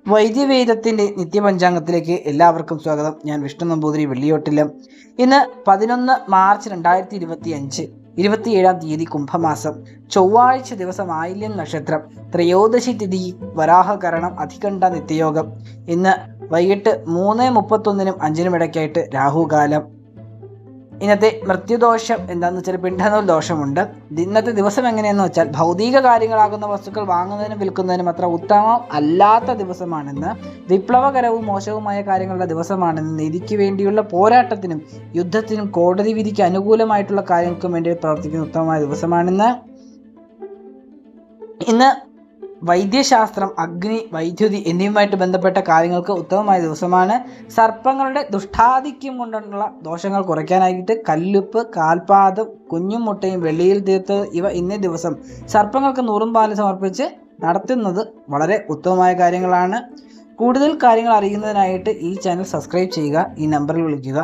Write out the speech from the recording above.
വൈദ്യവേദത്തിൻ്റെ നിത്യപഞ്ചാംഗത്തിലേക്ക് എല്ലാവർക്കും സ്വാഗതം. ഞാൻ വിഷ്ണു നമ്പൂതിരി, വെള്ളിയോട്ടിലം. ഇന്ന് 11 മാർച്ച് 2025, 27-ാം തീയതി, കുംഭമാസം, ചൊവ്വാഴ്ച ദിവസം, ആയില്യം നക്ഷത്രം, ത്രയോദശി തിഥി, വരാഹകരണം, അധികണ്ഠ നിത്യയോഗം. ഇന്ന് വൈകിട്ട് 3:31-നും 5-നും ഇടയ്ക്കായിട്ട് രാഹുകാലം. ഇന്നത്തെ മൃത്യുദോഷം എന്താണെന്ന് വെച്ചാൽ പിണ്ഡനൂൽ ദോഷമുണ്ട്. ഇന്നത്തെ ദിവസം എങ്ങനെയെന്ന് വെച്ചാൽ ഭൗതിക കാര്യങ്ങളാകുന്ന വസ്തുക്കൾ വാങ്ങുന്നതിനും വിൽക്കുന്നതിനും അത്ര ഉത്തമം അല്ലാത്ത ദിവസമാണെന്ന്, വിപ്ലവകരവും മോശവുമായ കാര്യങ്ങളുടെ ദിവസമാണെന്ന്, നീതിക്ക് വേണ്ടിയുള്ള പോരാട്ടത്തിനും യുദ്ധത്തിനും കോടതി വിധിക്ക് അനുകൂലമായിട്ടുള്ള കാര്യങ്ങൾക്കും വേണ്ടി പ്രവർത്തിക്കുന്ന ഉത്തമമായ ദിവസമാണെന്ന്. ഇന്ന് വൈദ്യശാസ്ത്രം, അഗ്നി, വൈദ്യുതി എന്നിവയുമായിട്ട് ബന്ധപ്പെട്ട കാര്യങ്ങൾക്ക് ഉത്തമമായ ദിവസമാണ്. സർപ്പങ്ങളുടെ ദുഷ്ടാധിക്യം കൊണ്ടുള്ള ദോഷങ്ങൾ കുറയ്ക്കാനായിട്ട് കല്ലുപ്പ്, കാൽപാദം, കുഞ്ഞും മുട്ടയും വെള്ളിയിൽ തീർത്ത് ഇവ ഇന്നേ ദിവസം സർപ്പങ്ങൾക്ക് 100 പാല് സമർപ്പിച്ച് നടത്തുന്നത് വളരെ ഉത്തമമായ കാര്യങ്ങളാണ്. കൂടുതൽ കാര്യങ്ങൾ അറിയുന്നതിനായിട്ട് ഈ ചാനൽ സബ്സ്ക്രൈബ് ചെയ്യുക. ഈ നമ്പറിൽ വിളിക്കുക.